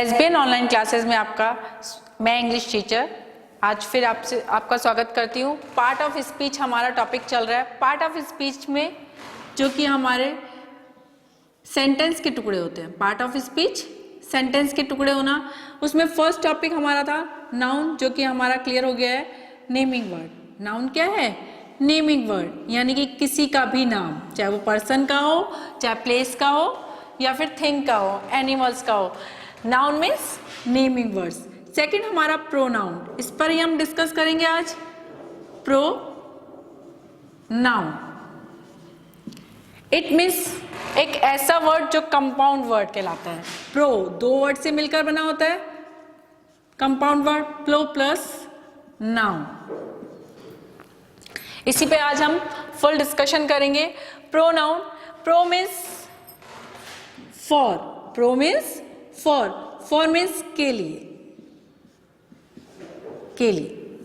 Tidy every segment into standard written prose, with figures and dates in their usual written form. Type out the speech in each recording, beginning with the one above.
SBN online classes में मैं English teacher आज फिर आपका स्वागत करती हूँ। पार्ट ऑफ स्पीच हमारा टॉपिक चल रहा है। पार्ट ऑफ स्पीच में जो कि हमारे सेंटेंस के टुकड़े होते हैं, पार्ट ऑफ स्पीच सेंटेंस के टुकड़े होना, उसमें फर्स्ट टॉपिक हमारा था नाउन, जो कि हमारा क्लियर हो गया है। नेमिंग वर्ड, नाउन क्या है? नेमिंग वर्ड, यानी कि किसी का भी नाम, चाहे वो पर्सन का हो, चाहे प्लेस का हो, या फिर थिंग का हो, एनिमल्स का हो। Noun means naming words. Second हमारा प्रोनाउन, इस पर ही हम डिस्कस करेंगे आज। प्रो नाउन, इट मीन्स एक ऐसा वर्ड जो कंपाउंड वर्ड कहलाता है। प्रो दो वर्ड से मिलकर बना होता है, compound word pro plus noun. इसी पे आज हम फुल डिस्कशन करेंगे। Pronoun, pro means for, pro means for, for means के लिए, के लिए,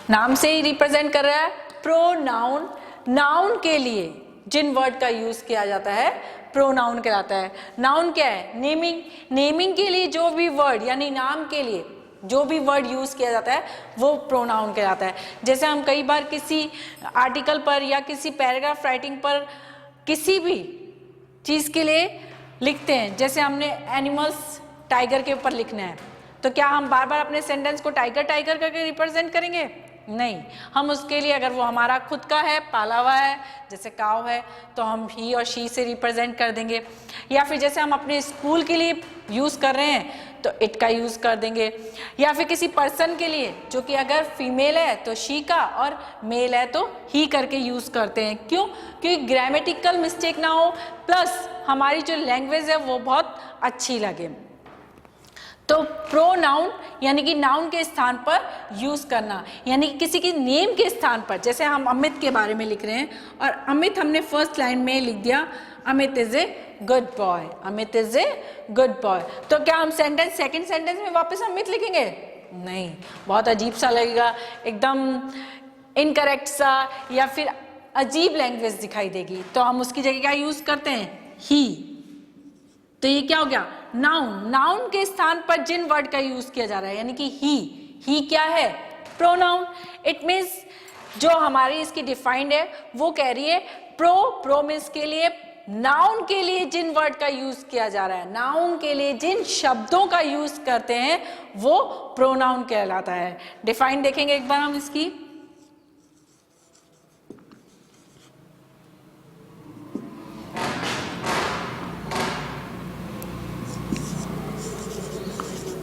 नाम से ही रिप्रेजेंट कर रहा है। प्रोनाउन, नाउन के लिए जिन वर्ड का यूज किया जाता है प्रोनाउन कहलाता है। नाउन क्या है? नेमिंग, नेमिंग के लिए जो भी वर्ड, यानी नाम के लिए जो भी वर्ड यूज किया जाता है वो प्रोनाउन कहलाता है। जैसे हम कई बार किसी आर्टिकल पर या किसी पैराग्राफ राइटिंग पर किसी भी चीज के लिए लिखते हैं, जैसे हमने एनिमल्स टाइगर के ऊपर लिखना है, तो क्या हम बार बार अपने सेंटेंस को टाइगर टाइगर करके रिप्रेजेंट करेंगे? नहीं, हम उसके लिए अगर वो हमारा खुद का है, पाला हुआ है, जैसे काव है, तो हम ही और शी से रिप्रेजेंट कर देंगे। या फिर जैसे हम अपने स्कूल के लिए यूज कर रहे हैं तो इट का यूज कर देंगे। या फिर किसी पर्सन के लिए, जो कि अगर फीमेल है तो शी का और मेल है तो ही करके यूज करते हैं। क्यों? क्योंकि ग्रामेटिकल मिस्टेक ना हो, प्लस हमारी जो लैंग्वेज है वो बहुत अच्छी लगे। तो प्रोनाउन यानी कि नाउन के स्थान पर यूज करना, यानी कि किसी की नेम के स्थान पर। जैसे हम अमित के बारे में लिख रहे हैं और अमित हमने फर्स्ट लाइन में लिख दिया, Amit is a good boy, Amit is a good boy, तो क्या हम सेंटेंस सेकंड सेंटेंस में वापस अमित लिखेंगे? नहीं, बहुत अजीब सा लगेगा, एकदम इनकरेक्ट सा, या फिर अजीब लैंग्वेज दिखाई देगी। तो हम उसकी जगह क्या यूज करते हैं? ही। तो ये क्या हो गया? नाउन, नाउन के स्थान पर जिन वर्ड का यूज किया जा रहा है, यानी कि ही क्या है? प्रोनाउन। इट मीन्स जो हमारी इसकी डिफाइंड है वो कह रही है प्रो मीन्स के लिए, नाउन के लिए जिन वर्ड का यूज किया जा रहा है, नाउन के लिए जिन शब्दों का यूज करते हैं वो प्रोनाउन कहलाता है। डिफाइंड देखेंगे एक बार हम इसकी।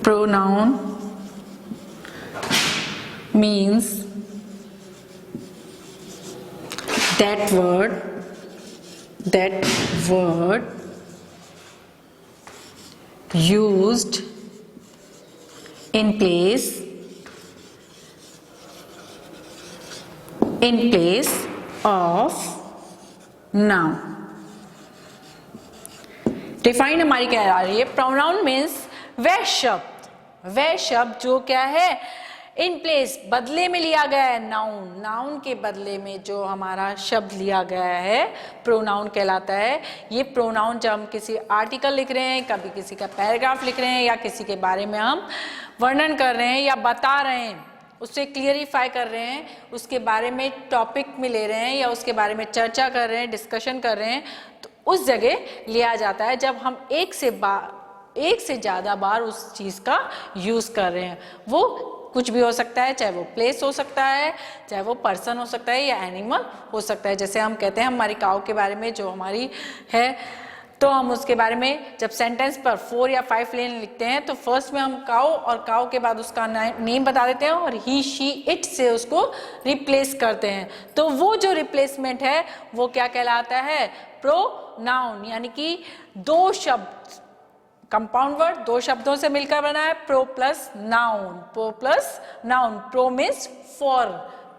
Pronoun means that word used in place of noun। Define हमारी क्या आ रही है? प्रोनाउन मीन्स वह शब्द जो क्या है? इन प्लेस, बदले में लिया गया है नाउन, नाउन के बदले में जो हमारा शब्द लिया गया है प्रोनाउन कहलाता है। ये प्रोनाउन जब हम किसी आर्टिकल लिख रहे हैं, कभी किसी का पैराग्राफ लिख रहे हैं, या किसी के बारे में हम वर्णन कर रहे हैं या बता रहे हैं, उससे क्लियरिफाई कर रहे हैं, उसके बारे में टॉपिक में ले रहे हैं या उसके बारे में चर्चा कर रहे हैं, डिस्कशन कर रहे हैं, तो उस जगह लिया जाता है जब हम एक से ज्यादा बार उस चीज का यूज कर रहे हैं। वो कुछ भी हो सकता है, चाहे वो प्लेस हो सकता है, चाहे वो पर्सन हो सकता है, या एनिमल हो सकता है। जैसे हम कहते हैं हमारी काऊ के बारे में जो हमारी है, तो हम उसके बारे में जब सेंटेंस पर 4 या 5 लाइन लिखते हैं तो फर्स्ट में हम काऊ और काऊ के बाद उसका नेम बता देते हैं और ही शी इट से उसको रिप्लेस करते हैं। तो वो जो रिप्लेसमेंट है वो क्या कहलाता है? प्रोनाउन, यानी कि दो शब्द, कंपाउंड वर्ड दो शब्दों से मिलकर बना है, pro plus noun, pro plus noun. Pro means for,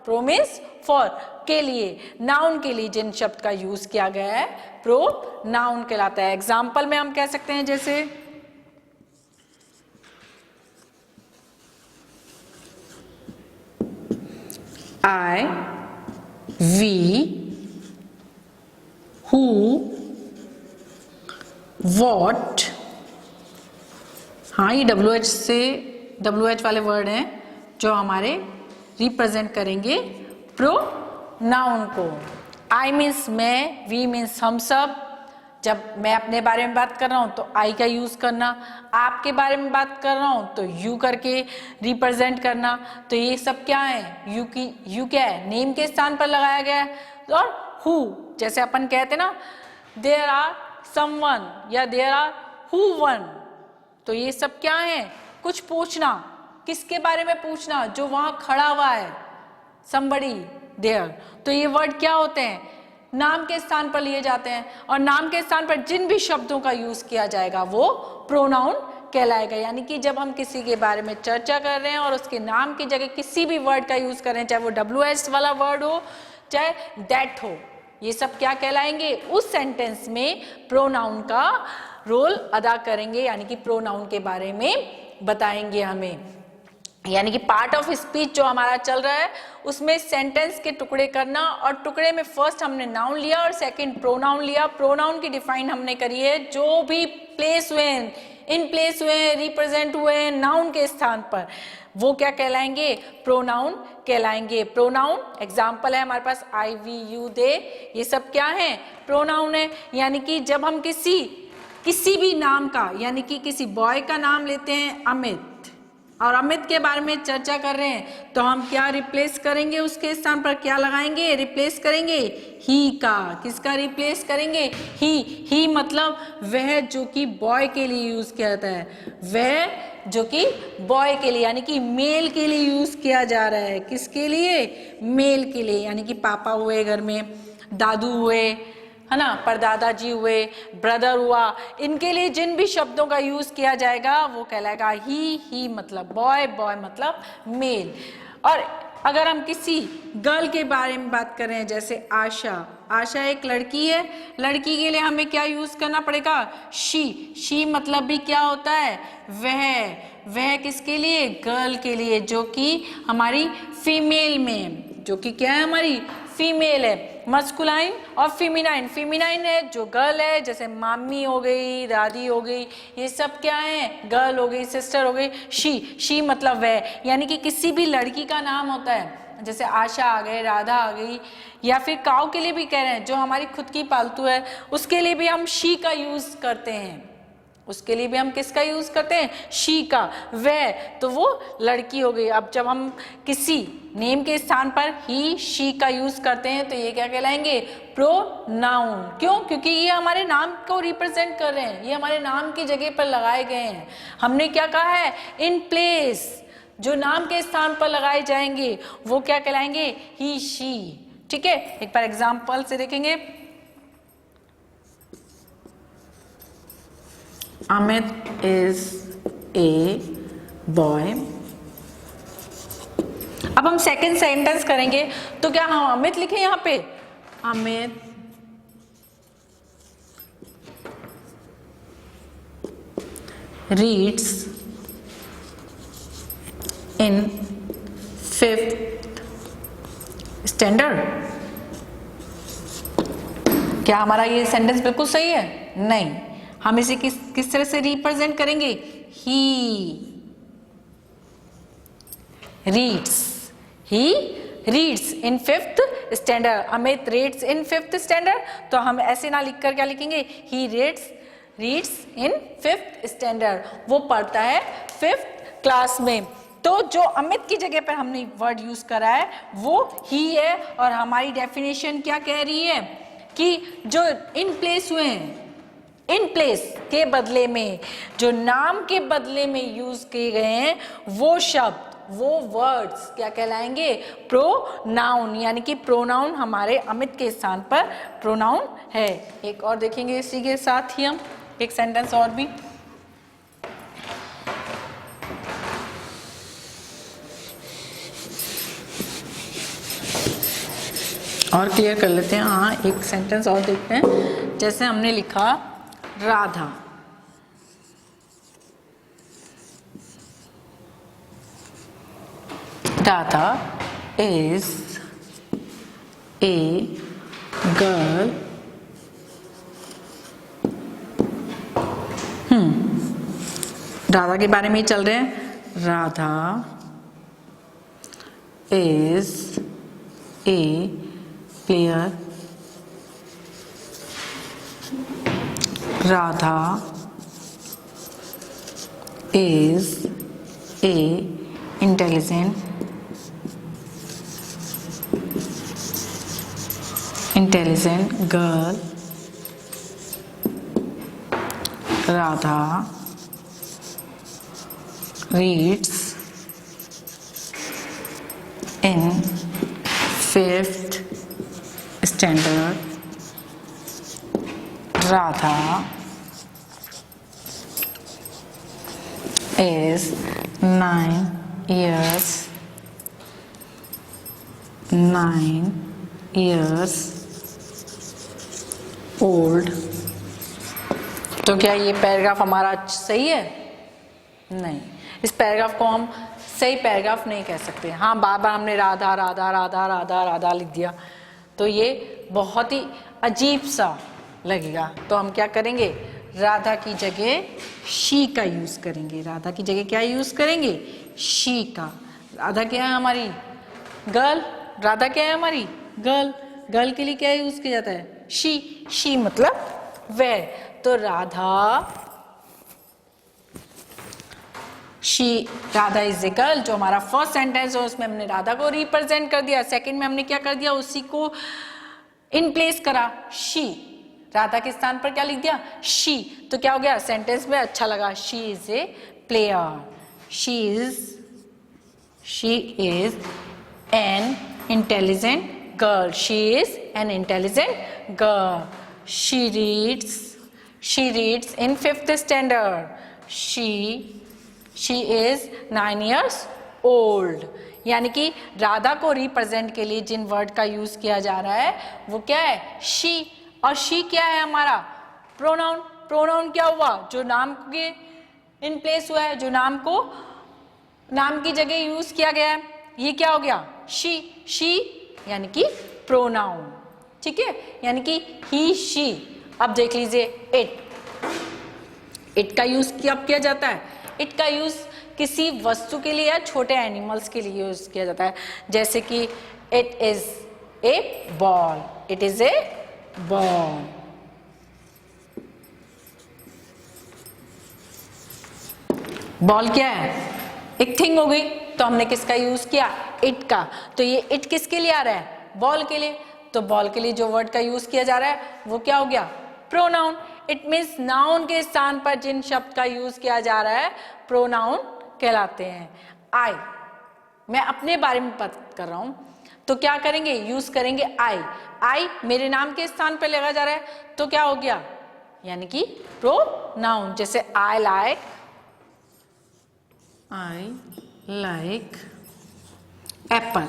pro means for के लिए, नाउन के लिए जिन शब्द का यूज किया गया है प्रो नाउन कहलाता है। एग्जाम्पल में हम कह सकते हैं जैसे आई, वी, who, what, हाँ, ये WH से WH वाले वर्ड हैं जो हमारे रिप्रेजेंट करेंगे प्रोनाउन को। I मीन्स मैं, we मीन्स हम सब। जब मैं अपने बारे में बात कर रहा हूँ तो I का यूज करना, आपके बारे में बात कर रहा हूँ तो you करके रिप्रेजेंट करना। तो ये सब क्या है, you क्या है, नेम के स्थान पर लगाया गया है। और who, जैसे अपन कहते ना there are someone या there are who one, तो ये सब क्या है, कुछ पूछना, किसके बारे में पूछना, जो वहां खड़ा हुआ है, somebody there। तो ये वर्ड क्या होते हैं, नाम के स्थान पर लिए जाते हैं, और नाम के स्थान पर जिन भी शब्दों का यूज किया जाएगा वो प्रोनाउन कहलाएगा। यानी कि जब हम किसी के बारे में चर्चा कर रहे हैं और उसके नाम की जगह किसी भी वर्ड का यूज कर रहे हैं, चाहे वो WH वाला वर्ड हो चाहे दैट हो, ये सब क्या कहलाएंगे, उस सेंटेंस में प्रोनाउन का रोल अदा करेंगे, यानी कि प्रोनाउन के बारे में बताएंगे हमें। यानी कि पार्ट ऑफ स्पीच जो हमारा चल रहा है उसमें सेंटेंस के टुकड़े करना, और टुकड़े में फर्स्ट हमने नाउन लिया और सेकंड प्रोनाउन लिया। प्रोनाउन की डिफाइन हमने करी है, जो भी प्लेस हुए, इन प्लेस हुए, रिप्रेजेंट हुए नाउन के स्थान पर, वो क्या कहलाएंगे, प्रोनाउन कहलाएंगे। प्रोनाउन एग्जाम्पल है हमारे पास आई, वी, यू, दे, ये सब क्या है, प्रोनाउन है। यानी कि जब हम किसी भी नाम का, यानी कि किसी बॉय का नाम लेते हैं अमित, और अमित के बारे में चर्चा कर रहे हैं, तो हम क्या रिप्लेस करेंगे, उसके स्थान पर क्या लगाएंगे, रिप्लेस करेंगे ही का। किसका रिप्लेस करेंगे, ही मतलब वह जो कि बॉय के लिए यूज किया जाता है, वह जो कि बॉय के लिए यानी कि मेल के लिए यूज किया जा रहा है। किसके लिए, मेल के लिए। यानी कि पापा हुए घर में, दादू हुए, है ना, परदादाजी हुए, ब्रदर हुआ, इनके लिए जिन भी शब्दों का यूज किया जाएगा वो कहलाएगा ही मतलब बॉय, बॉय मतलब मेल। और अगर हम किसी गर्ल के बारे में बात कर रहे हैं, जैसे आशा एक लड़की है, लड़की के लिए हमें क्या यूज करना पड़ेगा, शी मतलब भी क्या होता है, वह किसके लिए, गर्ल के लिए, जो कि हमारी फीमेल में, जो कि क्या है, हमारी फीमेल है। मस्कुलाइन और फेमिनाइन है जो गर्ल है, जैसे मामी हो गई, दादी हो गई, ये सब क्या है, गर्ल हो गई, सिस्टर हो गई। शी मतलब वह, यानी कि किसी भी लड़की का नाम होता है, जैसे आशा आ गए, राधा आ गई, या फिर काऊ के लिए भी कह रहे हैं, जो हमारी खुद की पालतू है, उसके लिए भी हम शी का यूज करते हैं। उसके लिए भी हम किसका यूज करते हैं, शी का, वह, तो वो लड़की हो गई। अब जब हम किसी नेम के स्थान पर ही, शी का यूज करते हैं तो ये क्या कहलाएंगे, प्रोनाउन। क्यों, क्योंकि ये हमारे नाम को रिप्रेजेंट कर रहे हैं, ये हमारे नाम की जगह पर लगाए गए हैं। हमने क्या कहा है, इन प्लेस, जो नाम के स्थान पर लगाए जाएंगे वो क्या कहलाएंगे, ही, शी। ठीक है, एक बार एग्जाम्पल से देखेंगे। Amit is a boy. अब हम सेकंड सेंटेंस करेंगे, तो क्या हम अमित लिखें यहां पे, अमित रीड्स इन 5th स्टैंडर्ड। क्या हमारा ये सेंटेंस बिल्कुल सही है, नहीं। हम इसे किस तरह से रिप्रेजेंट करेंगे, he reads in 5th standard. Amit reads in 5th standard, तो हम ऐसे ना लिखकर क्या लिखेंगे, he reads in 5th standard, वो पढ़ता है 5th क्लास में। तो जो अमित की जगह पर हमने वर्ड यूज करा है वो ही है, और हमारी डेफिनेशन क्या कह रही है कि जो इन प्लेस हुए हैं, इन प्लेस के बदले में, जो नाम के बदले में यूज किए गए हैं, वो शब्द, वो वर्ड्स क्या कहलाएंगे, प्रोनाउन। यानी कि प्रोनाउन हमारे अमित के स्थान पर प्रोनाउन है। एक और देखेंगे इसी के साथ ही हम एक सेंटेंस और भी। और क्लियर कर लेते हैं। हाँ, एक सेंटेंस और देखते हैं। जैसे हमने लिखा Radha, Radha is a girl Radha के बारे में ही चल रहे हैं। Radha is a player, Radha is a intelligent girl. Radha reads in 5th standard. Radha is 9 years old। तो क्या ये पैराग्राफ हमारा सही है? नहीं, इस पैराग्राफ को हम सही पैराग्राफ नहीं कह सकते। हाँ, बार बार हमने राधा राधा राधा राधा राधा लिख दिया तो ये बहुत ही अजीब सा लगेगा। तो हम क्या करेंगे, राधा की जगह शी का यूज करेंगे। राधा की जगह क्या यूज करेंगे? शी का। राधा क्या है हमारी? गर्ल। राधा क्या है हमारी? गर्ल। गर्ल के लिए क्या यूज किया जाता है? शी। शी मतलब वह। तो राधा इज ए गर्ल, जो हमारा फर्स्ट सेंटेंस है उसमें हमने राधा को रिप्रेजेंट कर दिया। सेकंड में हमने क्या कर दिया? उसी को इन प्लेस करा, शी। राधा के स्थान पर क्या लिख दिया? शी। तो क्या हो गया? सेंटेंस में अच्छा लगा। She is a player. She is an intelligent girl. She is an intelligent girl. She reads in 5th standard. She is 9 years old। यानी कि राधा को रिप्रेजेंट के लिए जिन वर्ड का यूज किया जा रहा है वो क्या है? शी। और शी क्या है हमारा? प्रोनाउन। प्रोनाउन क्या हुआ? जो नाम के इन प्लेस हुआ है, जो नाम को नाम की जगह यूज किया गया है, ये क्या हो गया? शी। शी यानी कि प्रोनाउन। ठीक है, यानी कि ही शी। अब देख लीजिए इट का यूज कब किया जाता है? इट का यूज किसी वस्तु के लिए या छोटे एनिमल्स के लिए यूज किया जाता है। जैसे कि it is A ball. It is A ball. Ball क्या है? एक थिंग हो गई, तो हमने किसका यूज किया? इट का। तो ये इट किसके लिए आ रहा है? बॉल के लिए। तो बॉल के लिए जो वर्ड का यूज किया जा रहा है वो क्या हो गया? प्रोनाउन। इट मीन्स नाउन के स्थान पर जिन शब्द का यूज किया जा रहा है प्रोनाउन कहलाते हैं। आई, मैं अपने बारे में बात कर रहा हूं, तो क्या करेंगे? यूज करेंगे आई। आई मेरे नाम के स्थान पर लगा जा रहा है तो क्या हो गया? यानी कि प्रोनाउन। जैसे आई like Apple.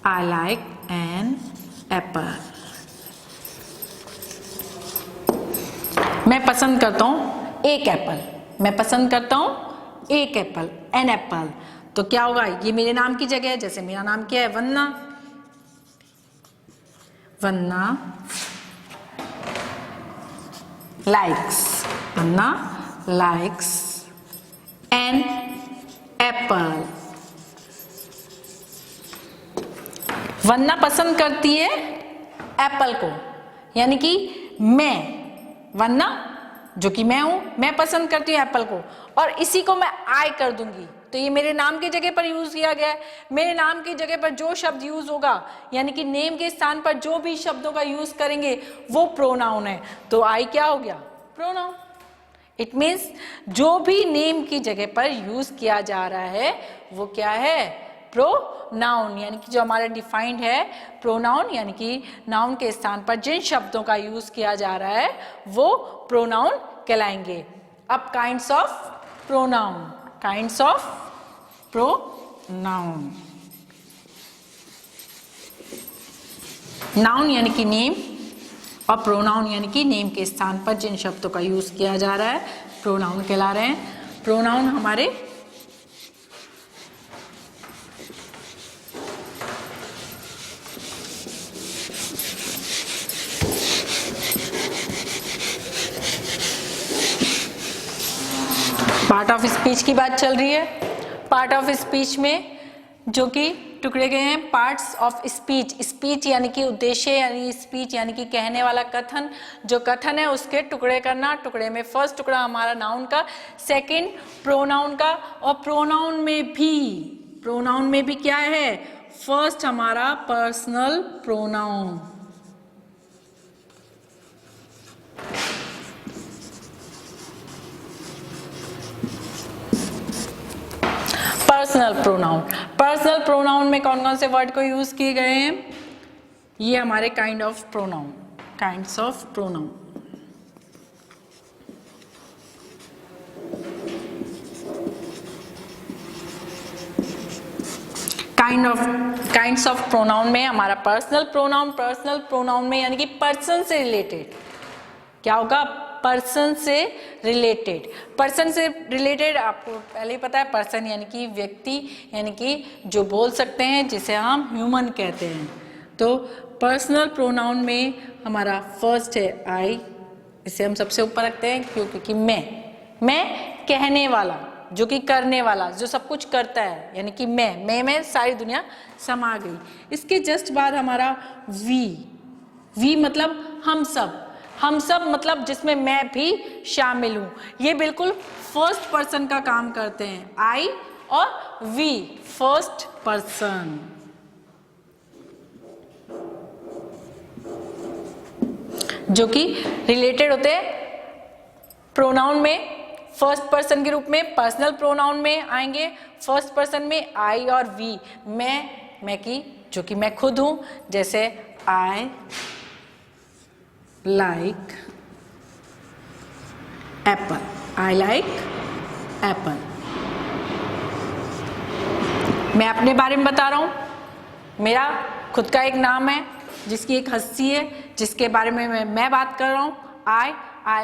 I like an apple. मैं पसंद करता हूं एक एप्पल। मैं पसंद करता हूं एक एप्पल, एन एप्पल। तो क्या होगा? ये मेरे नाम की जगह है। जैसे मेरा नाम क्या है? वन्ना। वन्ना लाइक्स एन एप्पल। वन्ना पसंद करती है एप्पल को, यानी कि वन्ना जो कि मैं हूं, मैं पसंद करती हूं एप्पल को, और इसी को मैं आई कर दूंगी। तो ये मेरे नाम की जगह पर यूज किया गया है। मेरे नाम की जगह पर जो शब्द यूज होगा, यानी कि नेम के स्थान पर जो भी शब्दों का यूज करेंगे वो प्रोनाउन है। तो आई क्या हो गया? प्रोनाउन। इट मीन्स जो भी नेम की जगह पर यूज किया जा रहा है वो क्या है? प्रोनाउन। यानी कि जो हमारा डिफाइंड है प्रोनाउन, यानी कि नाउन के स्थान पर जिन शब्दों का यूज किया जा रहा है वो प्रोनाउन कहलाएंगे। अब kinds of pronoun. Kinds of pronoun. Noun यानी कि नेम, और प्रोनाउन यानी कि नेम के स्थान पर जिन शब्दों का यूज किया जा रहा है प्रोनाउन कहला रहे हैं। प्रोनाउन हमारे पार्ट ऑफ स्पीच की बात चल रही है। पार्ट ऑफ स्पीच में जो कि टुकड़े गए हैं, पार्ट्स ऑफ स्पीच। स्पीच यानी कि उद्देश्य, यानी स्पीच यानी कि कहने वाला कथन। जो कथन है उसके टुकड़े करना। टुकड़े में फर्स्ट टुकड़ा हमारा नाउन का, सेकंड प्रोनाउन का, और प्रोनाउन में भी क्या है, फर्स्ट हमारा पर्सनल प्रोनाउन। पर्सनल प्रोनाउन में कौन कौन से वर्ड को यूज किए गए हैं, ये हमारे kinds of pronoun. Kinds of pronoun में हमारा पर्सनल प्रोनाउन में यानी कि पर्सन से रिलेटेड क्या होगा, पर्सन से रिलेटेड आपको पहले ही पता है। पर्सन यानी कि व्यक्ति, यानी कि जो बोल सकते हैं, जिसे हम ह्यूमन कहते हैं। तो पर्सनल प्रोनाउन में हमारा फर्स्ट है आई, इसे हम सबसे ऊपर रखते हैं क्योंकि मैं कहने वाला, जो कि करने वाला, जो सब कुछ करता है, यानी कि मैं में सारी दुनिया समा गई। इसके जस्ट बाद हमारा वी मतलब हम सब मतलब जिसमें मैं भी शामिल हूं। ये बिल्कुल फर्स्ट पर्सन का काम करते हैं, आई और वी, फर्स्ट पर्सन। जो कि रिलेटेड होते हैं प्रोनाउन में फर्स्ट पर्सन के रूप में। पर्सनल प्रोनाउन में आएंगे फर्स्ट पर्सन में आई और वी। मैं की, जो कि मैं खुद हूं, जैसे आई लाइक एप्पल, मैं अपने बारे में बता रहा हूं। मेरा खुद का एक नाम है, जिसकी एक हस्ती है, जिसके बारे में मैं बात कर रहा हूं। आई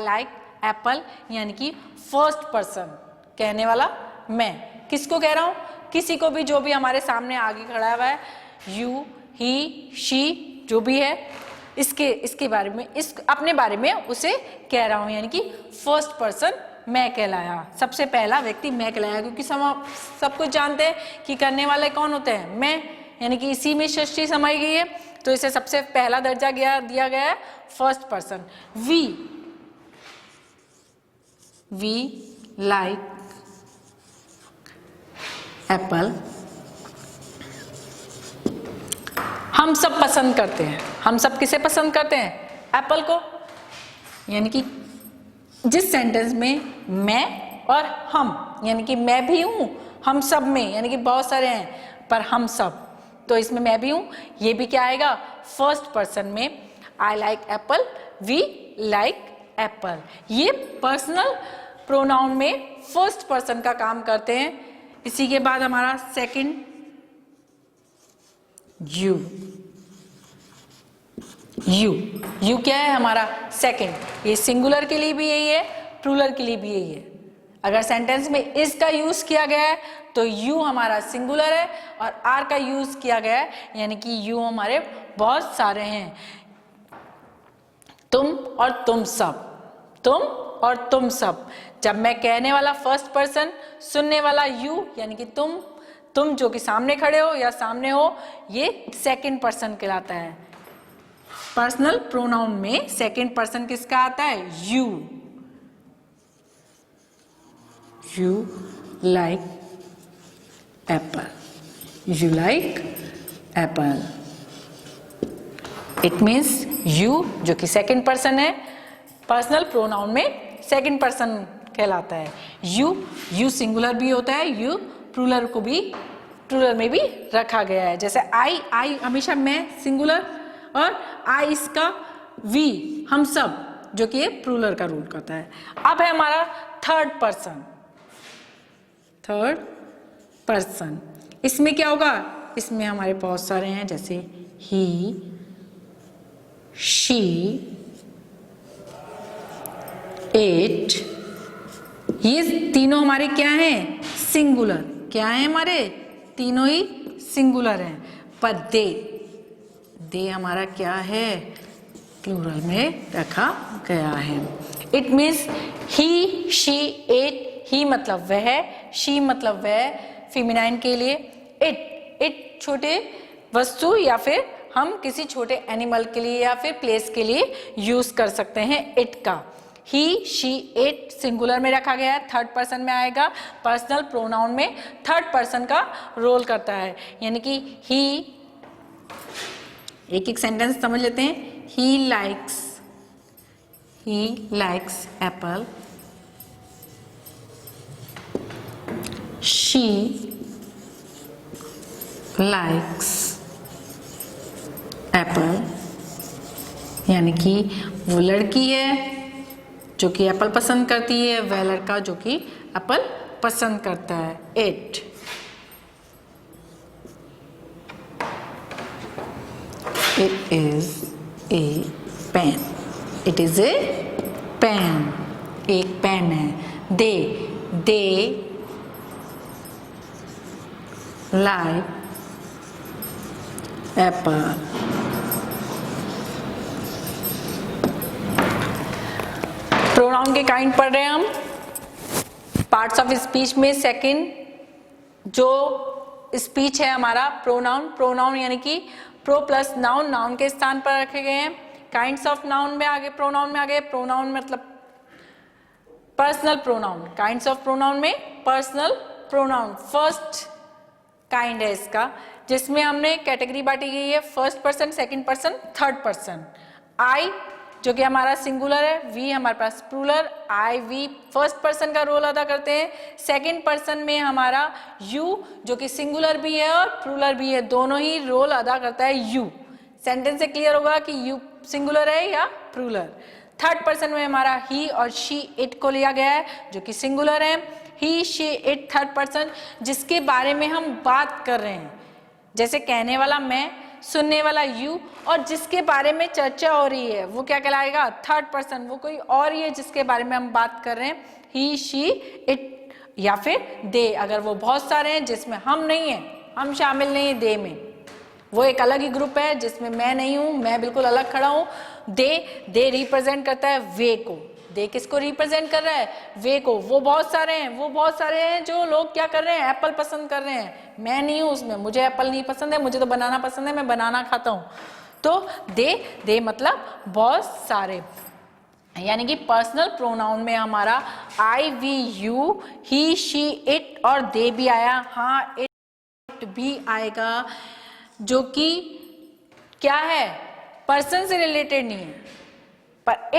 लाइक एप्पल, यानी कि फर्स्ट पर्सन, कहने वाला मैं। किसको कह रहा हूं, किसी को भी, जो भी हमारे सामने आगे खड़ा हुआ है, यू, ही, शी, जो भी है, इसके बारे में, अपने बारे में उसे कह रहा हूं, यानी कि फर्स्ट पर्सन मैं कहलाया। सबसे पहला व्यक्ति मैं कहलाया, क्योंकि सब कुछ जानते हैं कि करने वाले कौन होते हैं, मैं, यानी कि इसी में सृष्टि समाई गई है, तो इसे सबसे पहला दर्जा दिया गया है first person. We like apple, हम सब पसंद करते हैं। हम सब किसे पसंद करते हैं, एप्पल को। यानी कि जिस सेंटेंस में मैं और हम, यानी कि मैं भी हूं, हम सब में, यानी कि बहुत सारे हैं पर हम सब, तो इसमें मैं भी हूं, ये भी क्या आएगा, फर्स्ट पर्सन में। I like apple, we like apple. ये पर्सनल प्रोनाउन में फर्स्ट पर्सन का काम करते हैं। इसी के बाद हमारा सेकंड यू क्या है हमारा सेकंड। ये सिंगुलर के लिए भी यही है, प्लूरल के लिए भी यही है। अगर सेंटेंस में इस का यूज किया गया है तो यू हमारा सिंगुलर है, और आर का यूज किया गया है, यानी कि यू हमारे बहुत सारे हैं। तुम और तुम सब। जब मैं कहने वाला फर्स्ट पर्सन, सुनने वाला यू, यानी कि तुम जो कि सामने खड़े हो या सामने हो, ये सेकंड पर्सन कहलाता है। पर्सनल प्रोनाउन में सेकंड पर्सन किसका आता है, you like Apple. It means you, जो कि सेकंड पर्सन है, पर्सनल प्रोनाउन में सेकंड पर्सन कहलाता है। यू सिंगुलर भी होता है, यू प्लूरल में भी रखा गया है। जैसे आई हमेशा मैं सिंगुलर, और आई इसका वी, हम सब, जो कि ये प्लूरल का रोल करता है। अब है हमारा थर्ड पर्सन। इसमें क्या होगा, इसमें हमारे बहुत सारे हैं, जैसे ही, शी, इट। ये तीनों हमारे क्या हैं, सिंगुलर। क्या है, हमारे तीनों ही सिंगुलर हैं। पर दे हमारा क्या है, प्लूरल में रखा गया है। It means he, she, it. He मतलब वह, शी मतलब वह, फेमिनाइन के लिए। इट छोटे वस्तु या फिर हम किसी छोटे एनिमल के लिए या फिर प्लेस के लिए यूज कर सकते हैं इट का। ही, शी, इट सिंगुलर में रखा गया है, थर्ड पर्सन में आएगा। पर्सनल प्रोनाउन में थर्ड पर्सन का रोल करता है, यानी कि ही, एक एक सेंटेंस समझ लेते हैं। He likes Apple, she likes Apple, यानी कि वो लड़की है जो कि एप्पल पसंद करती है, वह लड़का जो कि एप्पल पसंद करता है। It is a pen, it is a pen, एक पेन है। They like apple. प्रोनाउन के काइंड पढ़ रहे हैं हम पार्ट्स ऑफ स्पीच में। सेकंड जो स्पीच है हमारा प्रोनाउन यानी कि प्रो प्लस नाउन, नाउन के स्थान पर रखे गए हैं। काइंड्स ऑफ नाउन में आगे प्रोनाउन में आगे, प्रोनाउन मतलब personal pronoun. Kinds of pronoun में पर्सनल प्रोनाउन फर्स्ट काइंड है इसका, जिसमें हमने कैटेगरी बांटी गई है first person, second person, third person. I जो कि हमारा सिंगुलर है, वी हमारे पास plural, I we first person का रोल अदा करते हैं। सेकंड पर्सन में हमारा यू जो कि सिंगुलर भी है और प्लूरल भी है, दोनों ही रोल अदा करता है यू। सेंटेंस से क्लियर होगा कि यू सिंगुलर है या प्लूरल। थर्ड पर्सन में हमारा ही और शी इट को लिया गया है जो कि सिंगुलर है। ही, शी, इट थर्ड पर्सन जिसके बारे में हम बात कर रहे हैं, जैसे कहने वाला मैं, सुनने वाला यू, और जिसके बारे में चर्चा हो रही है वो क्या कहलाएगा? थर्ड पर्सन, वो कोई और ही है जिसके बारे में हम बात कर रहे हैं। ही, शी, इट या फिर दे, अगर वो बहुत सारे हैं जिसमें हम नहीं है, हम शामिल नहीं है दे में, वो एक अलग ही ग्रुप है जिसमें मैं नहीं हूं, मैं बिल्कुल अलग खड़ा हूं। दे रिप्रेजेंट करता है वे को। दे किसको रिप्रेजेंट कर रहा है? वे को। वो बहुत सारे हैं जो लोग क्या कर रहे हैं? एप्पल पसंद कर रहे हैं। मैं नहीं हूं उसमें, मुझे एप्पल नहीं पसंद है, मुझे तो बनाना पसंद है, मैं बनाना खाता हूं। तो दे मतलब बहुत सारे, यानी कि पर्सनल प्रोनाउन में हमारा I, we, you, he, she, it और दे भी आया। हाँ, इट भी आएगा जो कि क्या है? पर्सन से रिलेटेड नहीं है, पर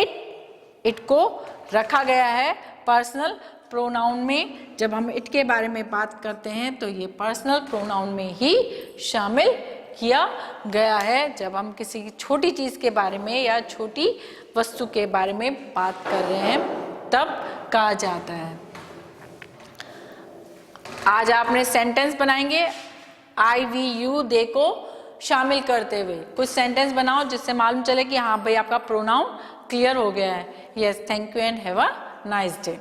इट को रखा गया है पर्सनल प्रोनाउन में। जब हम इट के बारे में बात करते हैं तो ये पर्सनल प्रोनाउन में ही शामिल किया गया है। जब हम किसी छोटी चीज के बारे में या छोटी वस्तु के बारे में बात कर रहे हैं तब कहा जाता है। आज आपने सेंटेंस बनाएंगे आई, वी, यू, दे को शामिल करते हुए। कुछ सेंटेंस बनाओ जिससे मालूम चले कि हाँ भाई आपका प्रोनाउन क्लियर हो गया है। Yes, thank you and have a nice day.